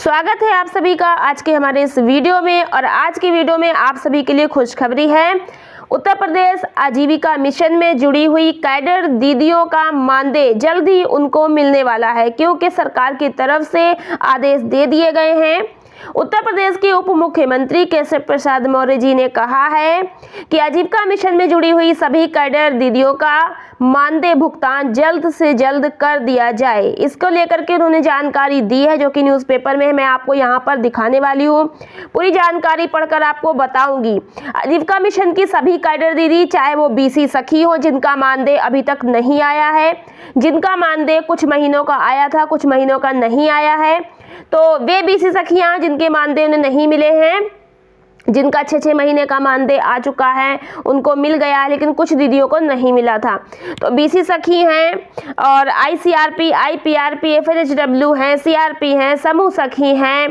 स्वागत है आप सभी का आज के हमारे इस वीडियो में। और आज की वीडियो में आप सभी के लिए खुशखबरी है। उत्तर प्रदेश आजीविका मिशन में जुड़ी हुई कैडर दीदियों का मानदेय जल्द ही उनको मिलने वाला है, क्योंकि सरकार की तरफ से आदेश दे दिए गए हैं। उत्तर प्रदेश के उप मुख्यमंत्री केशव प्रसाद मौर्य जी ने कहा है कि आजीविका मिशन में जुड़ी हुई सभी कैडर दीदियों का मानदेय भुगतान जल्द से जल्द कर दिया जाए। इसको लेकर के उन्होंने जानकारी दी है, जो कि न्यूज़पेपर में मैं आपको यहाँ पर दिखाने वाली हूँ। पूरी जानकारी पढ़कर आपको बताऊंगी। आजीविका मिशन की सभी कैडर दीदी, चाहे वो बीसी सखी हो जिनका मानदेय अभी तक नहीं आया है, जिनका मानदेय कुछ महीनों का आया था, कुछ महीनों का नहीं आया है, तो वे बीसी सखियां जिनके मानदेय उन्हें नहीं मिले हैं, जिनका 6-6 महीने का मानदेय आ चुका है, उनको मिल गया है, लेकिन कुछ दीदियों को नहीं मिला था। तो बीसी सखी हैं और आईसीआरपी, आईपीआरपी, एफएचडब्ल्यू हैं, सीआरपी हैं, समूह सखी हैं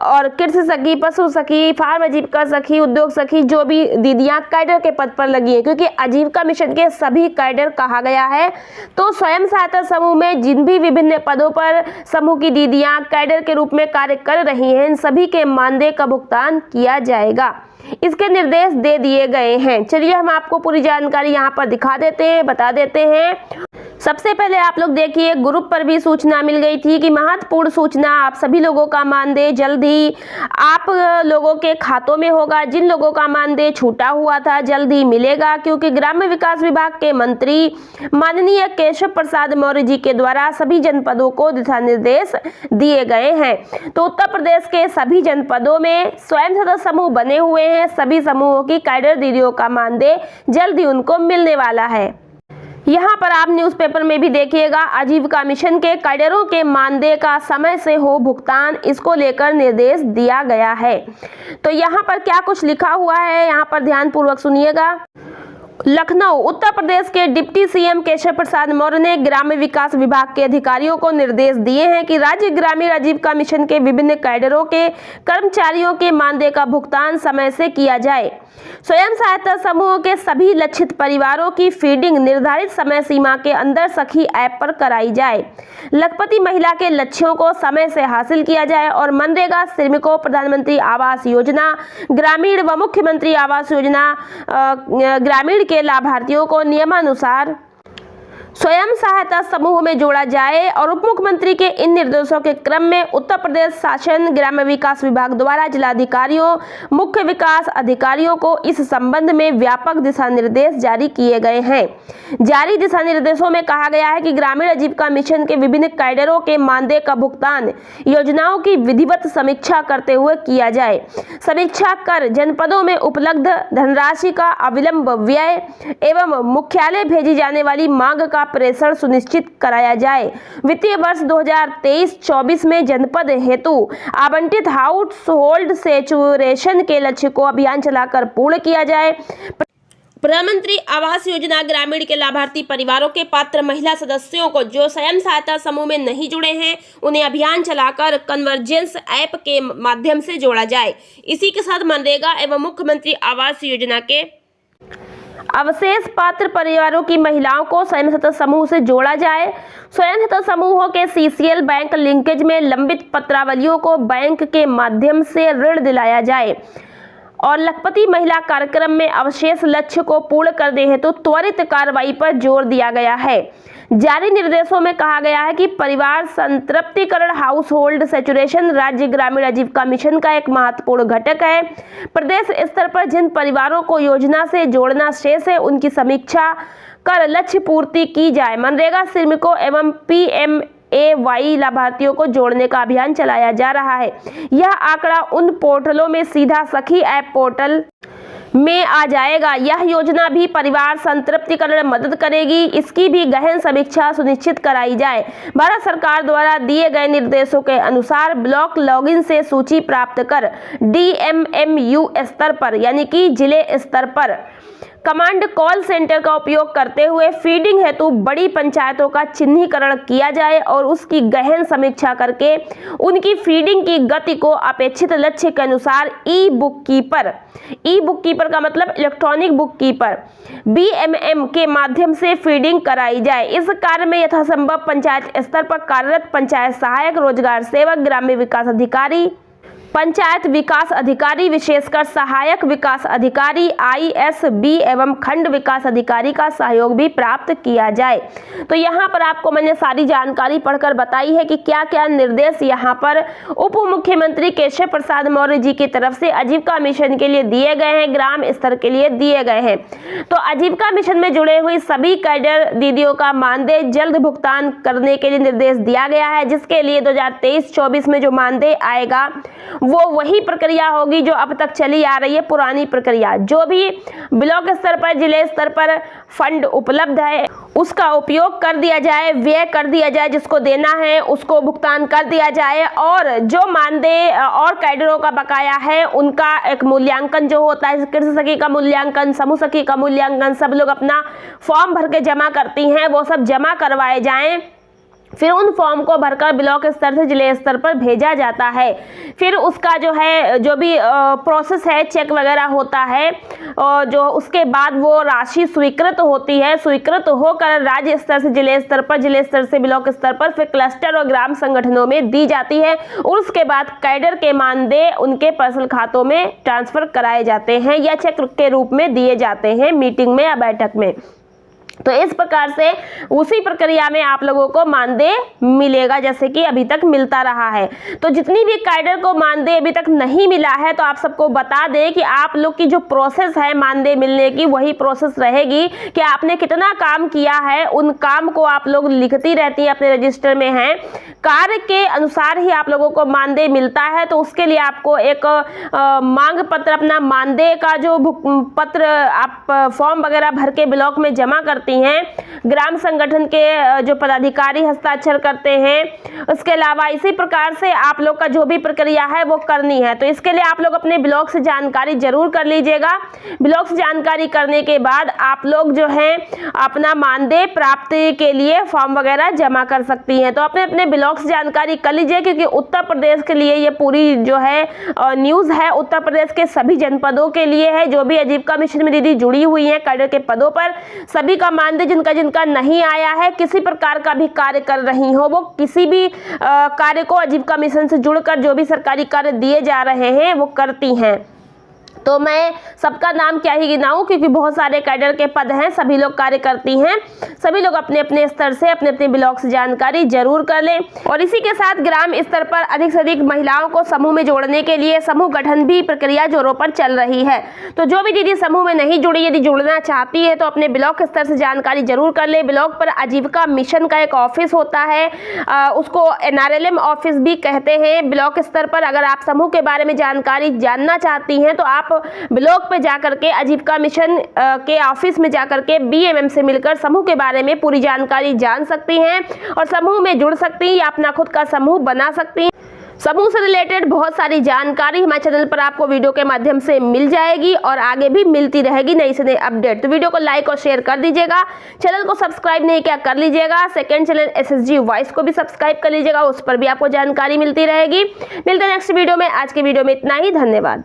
और कृषि सखी, पशु सखी, फार्म आजीविका सखी, उद्योग सखी, जो भी दीदियां कैडर के पद पर लगी हैं, क्योंकि आजीविका मिशन के सभी कैडर कहा गया है। तो स्वयं सहायता समूह में जिन भी विभिन्न पदों पर समूह की दीदियां कैडर के रूप में कार्य कर रही हैं, इन सभी के मानदेय का भुगतान किया जाएगा। इसके निर्देश दे दिए गए हैं। चलिए हम आपको पूरी जानकारी यहाँ पर दिखा देते हैं, बता देते हैं। सबसे पहले आप लोग देखिए, ग्रुप पर भी सूचना मिल गई थी कि महत्वपूर्ण सूचना, आप सभी लोगों का मानदेय जल्द ही आप लोगों के खातों में होगा। जिन लोगों का मानदेय छूटा हुआ था जल्द ही मिलेगा, क्योंकि ग्राम्य विकास विभाग के मंत्री माननीय केशव प्रसाद मौर्य जी के द्वारा सभी जनपदों को दिशा निर्देश दिए गए हैं। तो उत्तर प्रदेश के सभी जनपदों में स्वयं सहायता समूह बने हुए हैं। सभी समूहों की कैडर दीदियों का मानदेय जल्द ही उनको मिलने वाला है। यहाँ पर आप न्यूज़पेपर में भी देखिएगा, आजीविका मिशन के कैडरों के मानदेय का समय से हो भुगतान, इसको लेकर निर्देश दिया गया है। तो यहाँ पर क्या कुछ लिखा हुआ है, यहाँ पर ध्यान पूर्वक सुनिएगा। लखनऊ, उत्तर प्रदेश के डिप्टी सीएम केशव प्रसाद मौर्य ने ग्राम्य विकास विभाग के अधिकारियों को निर्देश दिए हैं कि राज्य ग्रामीण आजीविका मिशन के विभिन्न कैडरों के कर्मचारियों के मानदेय का भुगतान समय से किया जाए। स्वयं सहायता समूह के सभी लक्षित परिवारों की फीडिंग निर्धारित समय सीमा के अंदर सखी ऐप पर कराई जाए। लखपति महिला के लक्ष्यों को समय से हासिल किया जाए और मनरेगा श्रमिकों, प्रधानमंत्री आवास योजना ग्रामीण व मुख्यमंत्री आवास योजना ग्रामीण के लाभार्थियों को नियमानुसार स्वयं सहायता समूह में जोड़ा जाए। और उप मुख्यमंत्री के इन निर्देशों के क्रम में उत्तर प्रदेश शासन ग्राम्य विकास विभाग द्वारा जिलाधिकारियों, मुख्य विकास अधिकारियों को इस संबंध में व्यापक दिशा निर्देश जारी किए गए हैं। जारी दिशा निर्देशों में कहा गया है कि ग्रामीण आजीविका मिशन के विभिन्न कैडरों के मानदेय का भुगतान योजनाओं की विधिवत समीक्षा करते हुए किया जाए। समीक्षा कर जनपदों में उपलब्ध धनराशि का अविलंब व्यय एवं मुख्यालय भेजी जाने वाली मांग का प्रेषण सुनिश्चित कराया जाए। वित्तीय वर्ष 2023-24 में जनपद हेतु आवंटित हाउस होल्ड सैचुरेशन के लक्ष्य को अभियान चलाकर पूर्ण किया जाए। प्रधानमंत्री आवास योजना ग्रामीण के लाभार्थी परिवारों के पात्र महिला सदस्यों को जो स्वयं सहायता समूह में नहीं जुड़े हैं, उन्हें अभियान चलाकर कन्वर्जेंस ऐप के माध्यम से जोड़ा जाए। इसी के साथ मनरेगा एवं मुख्यमंत्री आवास योजना के अवशेष पात्र परिवारों की महिलाओं को स्वयं सहायता समूह से जोड़ा जाए। स्वयं सहायता समूहों के सीसीएल बैंक लिंकेज में लंबित पत्रावलियों को बैंक के माध्यम से ऋण दिलाया जाए। और लखपति महिला कार्यक्रम में अवशेष लक्ष्य को पूर्ण करने हेतु त्वरित कार्रवाई पर जोर दिया गया है। जारी निर्देशों में कहा गया है कि परिवार संतृप्तिकरण हाउस होल्ड सैचुरेशन राज्य ग्रामीण आजीविका मिशन का एक महत्वपूर्ण घटक है। प्रदेश स्तर पर जिन परिवारों को योजना से जोड़ना शेष है, उनकी समीक्षा कर लक्ष्य पूर्ति की जाए। मनरेगा श्रमिकों एवं PMAY लाभार्थियों को जोड़ने का अभियान चलाया जा रहा है। यह आंकड़ा उन पोर्टलों में सीधा सखी ऐप पोर्टल में आ जाएगा। यह योजना भी परिवार संतृप्तिकरण में मदद करेगी, इसकी भी गहन समीक्षा सुनिश्चित कराई जाए। भारत सरकार द्वारा दिए गए निर्देशों के अनुसार ब्लॉक लॉगिन से सूची प्राप्त कर DMMU स्तर पर यानी कि जिले स्तर पर कमांड कॉल सेंटर का उपयोग करते हुए फीडिंग हेतु बड़ी पंचायतों का चिन्हीकरण किया जाए और उसकी गहन समीक्षा करके उनकी फीडिंग की गति को अपेक्षित लक्ष्य के अनुसार ई बुक कीपर का मतलब इलेक्ट्रॉनिक बुक कीपर BMM के माध्यम से फीडिंग कराई जाए। इस कार्य में यथासंभव पंचायत स्तर पर कार्यरत पंचायत सहायक, रोजगार सेवक, ग्राम्य विकास अधिकारी, पंचायत विकास अधिकारी, विशेषकर सहायक विकास अधिकारी, ISB एवं खंड विकास अधिकारी का सहयोग भी प्राप्त किया जाए। तो यहाँ पर आपको मैंने सारी जानकारी पढ़कर बताई है कि क्या क्या निर्देश यहाँ पर उप मुख्यमंत्री केशव प्रसाद मौर्य जी की तरफ से आजीविका मिशन के लिए दिए गए हैं, ग्राम स्तर के लिए दिए गए हैं। तो आजीविका मिशन में जुड़े हुई सभी कैडर दीदियों का मानदेय जल्द भुगतान करने के लिए निर्देश दिया गया है, जिसके लिए 2023-24 में जो मानदेय आएगा वो वही प्रक्रिया होगी जो अब तक चली आ रही है, पुरानी प्रक्रिया। जो भी ब्लॉक स्तर पर, जिले स्तर पर फंड उपलब्ध है उसका उपयोग कर दिया जाए, व्यय कर दिया जाए, जिसको देना है उसको भुगतान कर दिया जाए, और जो मानदेय और कैडरों का बकाया है उनका एक मूल्यांकन जो होता है, कृषि सखी का मूल्यांकन, समूह सखी का मूल्यांकन, सब लोग अपना फॉर्म भर के जमा करती हैं, वो सब जमा करवाए जाएं। फिर उन फॉर्म को भरकर ब्लॉक स्तर से जिले स्तर पर भेजा जाता है। फिर उसका जो है जो भी प्रोसेस है, चेक वगैरह होता है, और जो उसके बाद वो राशि स्वीकृत होती है, स्वीकृत होकर राज्य स्तर से जिले स्तर पर, जिले स्तर से ब्लॉक स्तर पर, फिर क्लस्टर और ग्राम संगठनों में दी जाती है, और उसके बाद कैडर के मानदेय उनके पर्सनल खातों में ट्रांसफर कराए जाते हैं या चेक के रूप में दिए जाते हैं मीटिंग में या बैठक में। तो इस प्रकार से उसी प्रक्रिया में आप लोगों को मानदेय मिलेगा जैसे कि अभी तक मिलता रहा है। तो जितनी भी कैडर को मानदेय अभी तक नहीं मिला है, तो आप सबको बता दें कि आप लोग की जो प्रोसेस है मानदेय मिलने की, वही प्रोसेस रहेगी कि आपने कितना काम किया है, उन काम को आप लोग लिखती रहती है, अपने रजिस्टर में है, कार्य के अनुसार ही आप लोगों को मानदेय मिलता है। तो उसके लिए आपको एक मांग पत्र, अपना मानदेय का जो पत्र आप फॉर्म वगैरह भर के ब्लॉक में जमा करते हैं, ग्राम संगठन के जो पदाधिकारी हस्ताक्षर करते हैं। उसके अलावा इसी प्रकार से आप लोग का जो भी प्रक्रिया है वो करनी है। तो इसके लिए आप लोग अपने ब्लॉक से जानकारी जरूर कर लीजिएगा। ब्लॉक से जानकारी करने के बाद आप लोग जो है अपना मानदेय प्राप्ति के लिए फॉर्म वगैरह जमा कर सकती हैं। तो अपने अपने ब्लॉक से जानकारी कर लीजिए, क्योंकि उत्तर प्रदेश के लिए ये पूरी जो है न्यूज़ है, उत्तर प्रदेश के सभी जनपदों के लिए है। जो भी आजीविका मिशन में दीदी जुड़ी हुई है कैडर के पदों पर, सभी का मानदेय जिनका नहीं आया है, किसी प्रकार का भी कार्य कर रही हो, वो किसी भी कार्य को आजीविका मिशन से जुड़कर जो भी सरकारी कार्य दिए जा रहे हैं वो करती हैं। तो मैं सबका नाम क्या ही गिनाऊं, क्योंकि बहुत सारे कैडर के पद हैं, सभी लोग कार्य करती हैं। सभी लोग अपने अपने स्तर से, अपने अपने ब्लॉक से जानकारी जरूर कर लें। और इसी के साथ ग्राम स्तर पर अधिक से अधिक महिलाओं को समूह में जोड़ने के लिए समूह गठन भी प्रक्रिया जोरों पर चल रही है। तो जो भी दीदी समूह में नहीं जुड़ी, यदि जुड़ना चाहती है तो अपने ब्लॉक स्तर से जानकारी जरूर कर ले। ब्लॉक पर आजीविका मिशन का एक ऑफिस होता है, उसको NRLM ऑफिस भी कहते हैं। ब्लॉक स्तर पर अगर आप समूह के बारे में जानकारी जानना चाहती हैं तो आप ब्लॉक पे जाकर के आजीविका मिशन के ऑफिस में जाकर के BMM से मिलकर समूह के बारे में पूरी जानकारी जान सकती हैं और समूह में जुड़ सकती हैं या अपना खुद का समूह बना सकती हैं। समूह से रिलेटेड बहुत सारी जानकारी हमारे चैनल पर आपको वीडियो के माध्यम से मिल जाएगी और आगे भी मिलती रहेगी नई से नई अपडेट। तो वीडियो को लाइक और शेयर कर दीजिएगा, चैनल को सब्सक्राइब नहीं किया कर लीजिएगा। सेकंड चैनल SSG वॉइस को भी सब्सक्राइब कर लीजिएगा, उस पर भी आपको जानकारी मिलती रहेगी। मिलते हैं नेक्स्ट वीडियो में। आज के वीडियो में इतना ही, धन्यवाद।